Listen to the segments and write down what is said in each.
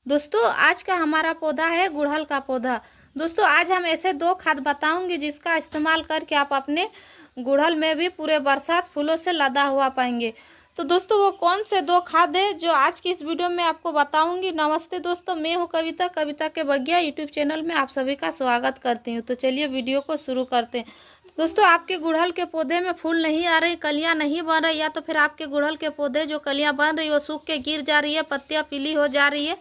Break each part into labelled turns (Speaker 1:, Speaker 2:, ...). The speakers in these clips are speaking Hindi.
Speaker 1: दोस्तों आज का हमारा पौधा है गुड़हल का पौधा। दोस्तों आज हम ऐसे दो खाद बताऊंगी जिसका इस्तेमाल करके आप अपने गुड़हल में भी पूरे बरसात फूलों से लदा हुआ पाएंगे। तो दोस्तों वो कौन से दो खाद है जो आज की इस वीडियो में आपको बताऊंगी। नमस्ते दोस्तों, मैं हूं कविता, कविता के बगिया यूट्यूब चैनल में आप सभी का स्वागत करती हूं। तो चलिए वीडियो को शुरू करते हैं। दोस्तों आपके गुड़हल के पौधे में फूल नहीं आ रही, कलियां नहीं बन रही, या तो फिर आपके गुड़हल के पौधे जो कलियां बन रही वो सूख के गिर जा रही है, पत्तियां पीली हो जा रही है,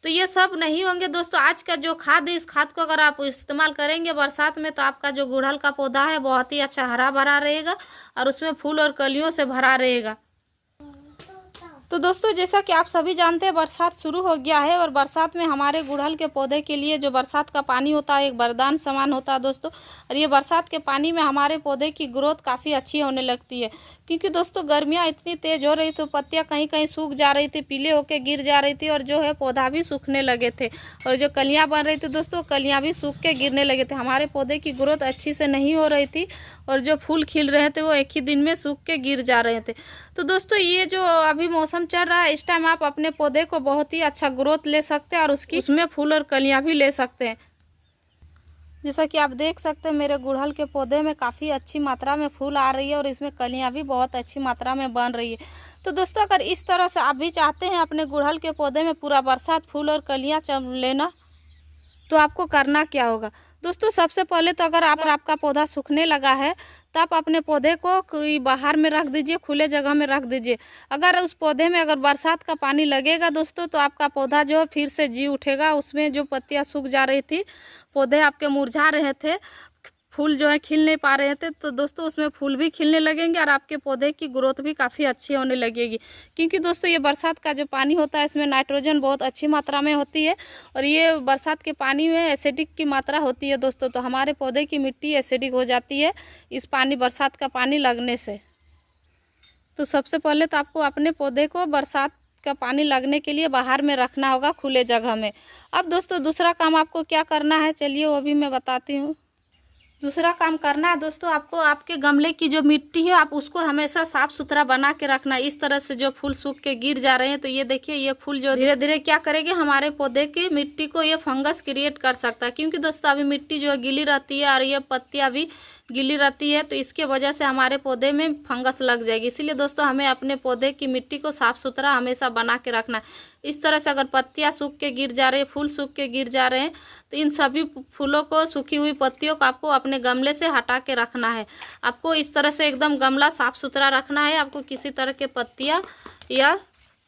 Speaker 1: तो ये सब नहीं होंगे। दोस्तों आज का जो खाद है, इस खाद को अगर आप इस्तेमाल करेंगे बरसात में तो आपका जो गुड़हल का पौधा है बहुत ही अच्छा हरा भरा रहेगा और उसमें फूल और कलियों से भरा रहेगा। तो दोस्तों जैसा कि आप सभी जानते हैं बरसात शुरू हो गया है और बरसात में हमारे गुड़हल के पौधे के लिए जो बरसात का पानी होता है एक वरदान समान होता है दोस्तों। और ये बरसात के पानी में हमारे पौधे की ग्रोथ काफ़ी अच्छी होने लगती है, क्योंकि दोस्तों गर्मियाँ इतनी तेज़ हो रही तो पत्तियाँ कहीं कहीं सूख जा रही थी, पीले होके गिर जा रही थी और जो है पौधा भी सूखने लगे थे और जो कलियाँ बन रही थी दोस्तों कलियाँ भी सूख के गिरने लगे थे। हमारे पौधे की ग्रोथ अच्छी से नहीं हो रही थी और जो फूल खिल रहे थे वो एक ही दिन में सूख के गिर जा रहे थे। तो दोस्तों ये जो अभी मौसम चल रहा है इस टाइम आप अपने पौधे को बहुत ही अच्छा ग्रोथ ले सकते हैं और उसमें फूल और कलियां भी ले सकते हैं। जैसा कि आप देख सकते हैं मेरे गुड़हल के पौधे में काफ़ी अच्छी मात्रा में फूल आ रही है और इसमें कलियां भी बहुत अच्छी मात्रा में बन रही है। तो दोस्तों अगर इस तरह से आप भी चाहते हैं अपने गुड़हल के पौधे में पूरा बरसात फूल और कलियां लेना, तो आपको करना क्या होगा। दोस्तों सबसे पहले तो अगर आपका पौधा सूखने लगा है तो आप अपने पौधे को कोई बाहर में रख दीजिए, खुले जगह में रख दीजिए। अगर उस पौधे में अगर बरसात का पानी लगेगा दोस्तों तो आपका पौधा जो है फिर से जी उठेगा। उसमें जो पत्तियां सूख जा रही थी, पौधे आपके मुरझा रहे थे, फूल जो है खिल नहीं पा रहे थे, तो दोस्तों उसमें फूल भी खिलने लगेंगे और आपके पौधे की ग्रोथ भी काफ़ी अच्छी होने लगेगी। क्योंकि दोस्तों ये बरसात का जो पानी होता है इसमें नाइट्रोजन बहुत अच्छी मात्रा में होती है और ये बरसात के पानी में एसिडिक की मात्रा होती है दोस्तों, तो हमारे पौधे की मिट्टी एसिडिक हो जाती है इस बरसात का पानी लगने से। तो सबसे पहले तो आपको अपने पौधे को बरसात का पानी लगने के लिए बाहर में रखना होगा, खुले जगह में। अब दोस्तों दूसरा काम आपको क्या करना है, चलिए वो भी मैं बताती हूँ। दूसरा काम करना है दोस्तों आपको आपके गमले की जो मिट्टी है आप उसको हमेशा साफ सुथरा बना के रखना। इस तरह से जो फूल सूख के गिर जा रहे हैं तो ये देखिए ये फूल जो धीरे धीरे क्या करेंगे हमारे पौधे की मिट्टी को ये फंगस क्रिएट कर सकता है, क्योंकि दोस्तों अभी मिट्टी जो है गीली रहती है और ये पत्तियां भी गीली रहती है, तो इसके वजह से हमारे पौधे में फंगस लग जाएगी। इसीलिए दोस्तों हमें अपने पौधे की मिट्टी को साफ सुथरा हमेशा बना के रखना है। इस तरह से अगर पत्तियां सूख के गिर जा रही है, फूल सूख के गिर जा रहे हैं, तो इन सभी फूलों को, सूखी हुई पत्तियों को आपको अपने गमले से हटा के रखना है। आपको इस तरह से एकदम गमला साफ सुथरा रखना है। आपको किसी तरह के पत्तियां या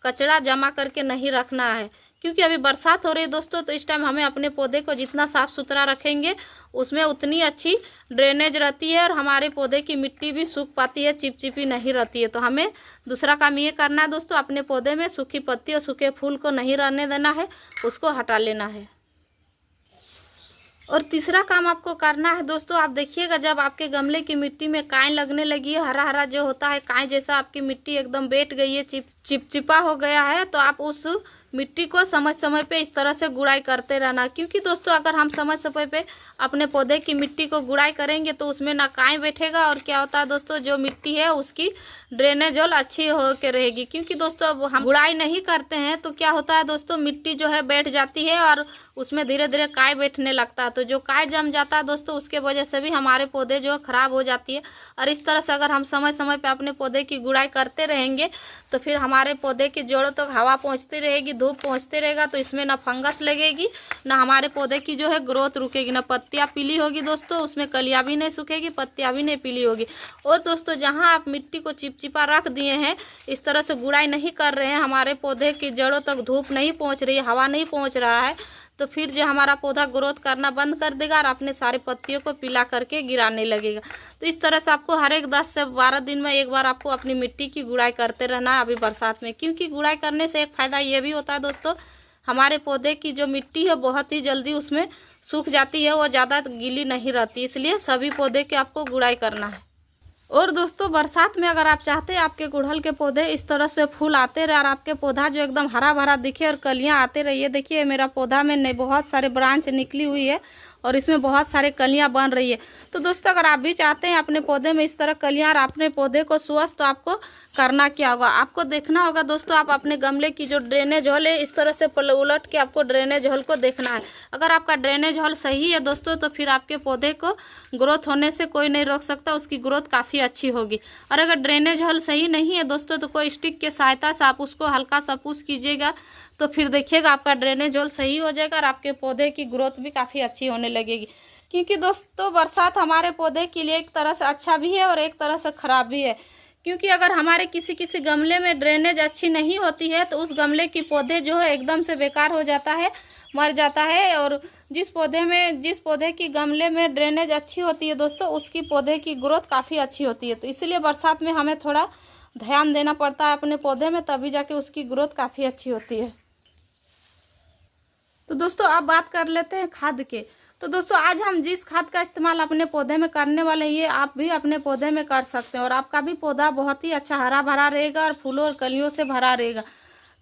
Speaker 1: कचरा जमा करके नहीं रखना है, क्योंकि अभी बरसात हो रही है दोस्तों, तो इस टाइम हमें अपने पौधे को जितना साफ सुथरा रखेंगे उसमें उतनी अच्छी ड्रेनेज रहती है और हमारे पौधे की मिट्टी भी सूख पाती है, चिपचिपी नहीं रहती है। तो हमें दूसरा काम ये करना है दोस्तों, अपने पौधे में सूखी पत्ती और सूखे फूल को नहीं रहने देना है, उसको हटा लेना है। और तीसरा काम आपको करना है दोस्तों, आप देखिएगा जब आपके गमले की मिट्टी में काई लगने लगी है, हरा हरा जो होता है काई जैसा आपकी मिट्टी एकदम बैठ गई है, चिपचिपा हो गया है, तो आप उस मिट्टी को समय समय पे इस तरह से गुड़ाई करते रहना। क्योंकि दोस्तों अगर हम समय समय पे अपने पौधे की मिट्टी को गुड़ाई करेंगे तो उसमें ना काई बैठेगा और क्या होता है दोस्तों जो मिट्टी है उसकी ड्रेनेज होल अच्छी हो के रहेगी। क्योंकि दोस्तों अब हम गुड़ाई नहीं करते हैं तो क्या होता है दोस्तों मिट्टी जो है बैठ जाती है और उसमें धीरे धीरे काई बैठने लगता है, तो जो काई जम जाता है दोस्तों उसके वजह से भी हमारे पौधे जो है खराब हो जाती है। और इस तरह से अगर हम समय समय पे अपने पौधे की गुड़ाई करते रहेंगे तो फिर हमारे पौधे की जड़ों तक हवा पहुंचती रहेगी, धूप पहुंचते रहेगा, तो इसमें ना फंगस लगेगी, ना हमारे पौधे की जो है ग्रोथ रुकेगी, ना पत्तियां पीली होगी दोस्तों, उसमें कलियां भी नहीं सूखेगी, पत्तियां भी नहीं पीली होगी। और दोस्तों जहां आप मिट्टी को चिपचिपा रख दिए हैं, इस तरह से गुड़ाई नहीं कर रहे हैं, हमारे पौधे की जड़ों तक धूप नहीं पहुँच रही है, हवा नहीं पहुँच रहा है, तो फिर जो हमारा पौधा ग्रोथ करना बंद कर देगा और अपने सारे पत्तियों को पीला करके गिराने लगेगा। तो इस तरह से आपको हर एक 10 से 12 दिन में एक बार आपको अपनी मिट्टी की गुड़ाई करते रहना है अभी बरसात में। क्योंकि गुड़ाई करने से एक फ़ायदा ये भी होता है दोस्तों, हमारे पौधे की जो मिट्टी है बहुत ही जल्दी उसमें सूख जाती है, वो ज़्यादा गीली नहीं रहती, इसलिए सभी पौधे की आपको गुड़ाई करना है। और दोस्तों बरसात में अगर आप चाहते हैं आपके गुड़हल के पौधे इस तरह से फूल आते रहे और आपके पौधा जो एकदम हरा भरा दिखे और कलियां आते रहे, ये देखिए मेरा पौधा में बहुत सारे ब्रांच निकली हुई है और इसमें बहुत सारे कलियां बन रही है। तो दोस्तों अगर आप भी चाहते हैं अपने पौधे में इस तरह कलियां और अपने पौधे को स्वस्थ, तो आपको करना क्या होगा, आपको देखना होगा दोस्तों, आप अपने गमले की जो ड्रेनेज होल है इस तरह से उलट के आपको ड्रेनेज होल को देखना है। अगर आपका ड्रेनेज होल सही है दोस्तों, तो फिर आपके पौधे को ग्रोथ होने से कोई नहीं रोक सकता, उसकी ग्रोथ काफ़ी अच्छी होगी। और अगर ड्रेनेज होल सही नहीं है दोस्तों, तो कोई स्टिक के सहायता से आप उसको हल्का सा पुश कीजिएगा, तो फिर देखिएगा आपका ड्रेनेज होल सही हो जाएगा और आपके पौधे की ग्रोथ भी काफ़ी अच्छी होने लगेगी। क्योंकि दोस्तों बरसात हमारे पौधे के लिए एक तरह से अच्छा भी है और एक तरह से ख़राब भी है। क्योंकि अगर हमारे किसी गमले में ड्रेनेज अच्छी नहीं होती है, तो उस गमले की पौधे जो है एकदम से बेकार हो जाता है, मर जाता है। और जिस पौधे की गमले में ड्रेनेज अच्छी होती है दोस्तों, उसकी पौधे की ग्रोथ काफ़ी अच्छी होती है। तो इसलिए बरसात में हमें थोड़ा ध्यान देना पड़ता है अपने पौधे में, तभी जाके उसकी ग्रोथ काफ़ी अच्छी होती है। तो दोस्तों अब बात कर लेते हैं खाद के। तो दोस्तों आज हम जिस खाद का इस्तेमाल अपने पौधे में करने वाले हैं, ये आप भी अपने पौधे में कर सकते हैं और आपका भी पौधा बहुत ही अच्छा हरा भरा रहेगा और फूलों और कलियों से भरा रहेगा।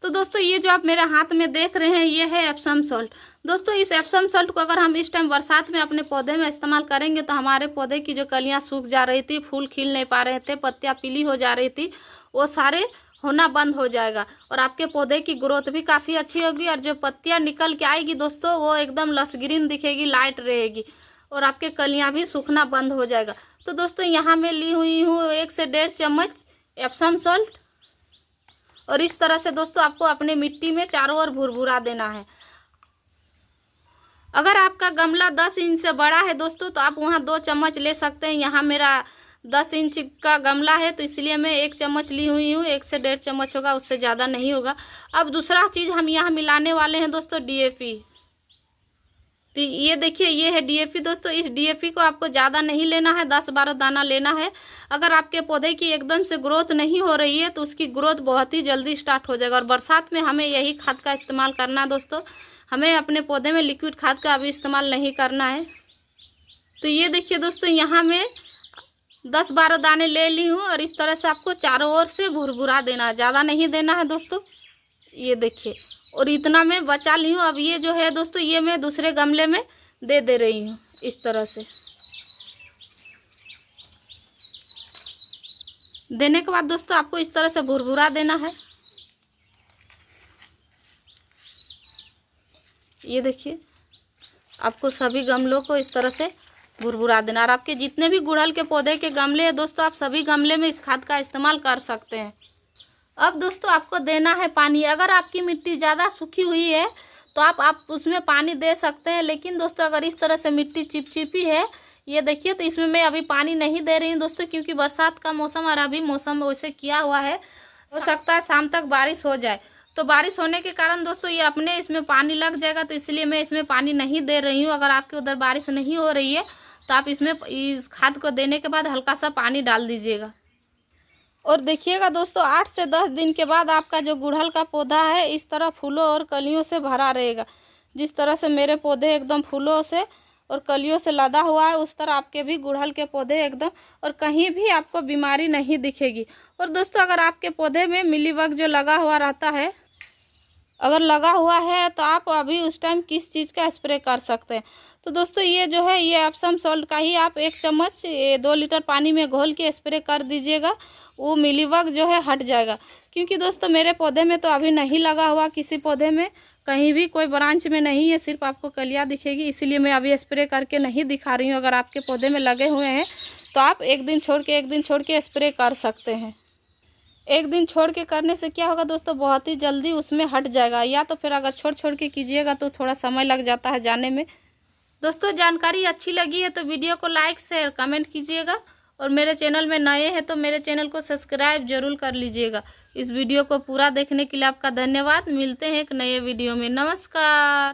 Speaker 1: तो दोस्तों ये जो आप मेरे हाथ में देख रहे हैं, ये है एप्सम सॉल्ट। दोस्तों इस एप्सम सॉल्ट को अगर हम इस टाइम बरसात में अपने पौधे में इस्तेमाल करेंगे, तो हमारे पौधे की जो कलियाँ सूख जा रही थी, फूल खिल नहीं पा रहे थे, पत्तियाँ पीली हो जा रही थी, वो सारे होना बंद हो जाएगा और आपके पौधे की ग्रोथ भी काफ़ी अच्छी होगी। और जो पत्तियां निकल के आएगी दोस्तों, वो एकदम लस ग्रीन दिखेगी, लाइट रहेगी और आपके कलियां भी सूखना बंद हो जाएगा। तो दोस्तों यहाँ मैं ली हुई हूँ 1 से 1.5 चम्मच एप्सम सॉल्ट और इस तरह से दोस्तों आपको अपने मिट्टी में चारों ओर भुरभुरा देना है। अगर आपका गमला 10 इंच से बड़ा है दोस्तों, तो आप वहाँ 2 चम्मच ले सकते हैं। यहाँ मेरा 10 इंच का गमला है, तो इसलिए मैं 1 चम्मच ली हुई हूँ। 1 से 1.5 चम्मच होगा, उससे ज़्यादा नहीं होगा। अब दूसरा चीज़ हम यहाँ मिलाने वाले हैं दोस्तों, DAP। तो ये देखिए, ये है DAP दोस्तों। इस DAP को आपको ज़्यादा नहीं लेना है, 10-12 दाना लेना है। अगर आपके पौधे की एकदम से ग्रोथ नहीं हो रही है, तो उसकी ग्रोथ बहुत ही जल्दी स्टार्ट हो जाएगा। और बरसात में हमें यही खाद का इस्तेमाल करना है दोस्तों, हमें अपने पौधे में लिक्विड खाद का अभी इस्तेमाल नहीं करना है। तो ये देखिए दोस्तों, यहाँ मैं 10-12 दाने ले ली हूँ और इस तरह से आपको चारों ओर से भुरभुरा देना है, ज़्यादा नहीं देना है दोस्तों। ये देखिए, और इतना मैं बचा ली हूँ। अब ये जो है दोस्तों, ये मैं दूसरे गमले में दे रही हूँ इस तरह से। देने के बाद दोस्तों आपको इस तरह से भुरभुरा देना है। ये देखिए, आपको सभी गमलों को इस तरह से भुरभुरा देना। और आपके जितने भी गुड़हल के पौधे के गमले हैं दोस्तों, आप सभी गमले में इस खाद का इस्तेमाल कर सकते हैं। अब दोस्तों आपको देना है पानी। अगर आपकी मिट्टी ज़्यादा सूखी हुई है, तो आप उसमें पानी दे सकते हैं। लेकिन दोस्तों अगर इस तरह से मिट्टी चिपचिपी है, ये देखिए, तो इसमें मैं अभी पानी नहीं दे रही हूँ दोस्तों, क्योंकि बरसात का मौसम और अभी मौसम वैसे किया हुआ है, हो सकता है शाम तक बारिश हो जाए। तो बारिश होने के कारण दोस्तों ये अपने इसमें पानी लग जाएगा, तो इसलिए मैं इसमें पानी नहीं दे रही हूँ। अगर आपके उधर बारिश नहीं हो रही है, तो आप इसमें इस खाद को देने के बाद हल्का सा पानी डाल दीजिएगा। और देखिएगा दोस्तों, 8 से 10 दिन के बाद आपका जो गुड़हल का पौधा है इस तरह फूलों और कलियों से भरा रहेगा। जिस तरह से मेरे पौधे एकदम फूलों से और कलियों से लदा हुआ है, उस तरह आपके भी गुड़हल के पौधे एकदम, और कहीं भी आपको बीमारी नहीं दिखेगी। और दोस्तों अगर आपके पौधे में मिलीबग जो लगा हुआ रहता है, अगर लगा हुआ है, तो आप अभी उस टाइम किस चीज़ का स्प्रे कर सकते हैं। तो दोस्तों ये जो है, ये एप्सम सॉल्ट का ही आप 1 चम्मच 2 लीटर पानी में घोल के स्प्रे कर दीजिएगा, वो मिलीबग जो है हट जाएगा। क्योंकि दोस्तों मेरे पौधे में तो अभी नहीं लगा हुआ, किसी पौधे में कहीं भी कोई ब्रांच में नहीं है, सिर्फ आपको कलियाँ दिखेगी, इसीलिए मैं अभी स्प्रे करके नहीं दिखा रही हूँ। अगर आपके पौधे में लगे हुए हैं, तो आप एक दिन छोड़ के स्प्रे कर सकते हैं। एक दिन छोड़ के करने से क्या होगा दोस्तों, बहुत ही जल्दी उसमें हट जाएगा। या तो फिर अगर छोड़ के कीजिएगा तो थोड़ा समय लग जाता है जाने में। दोस्तों जानकारी अच्छी लगी है तो वीडियो को लाइक शेयर कमेंट कीजिएगा, और मेरे चैनल में नए हैं तो मेरे चैनल को सब्सक्राइब जरूर कर लीजिएगा। इस वीडियो को पूरा देखने के लिए आपका धन्यवाद। मिलते हैं एक नए वीडियो में। नमस्कार।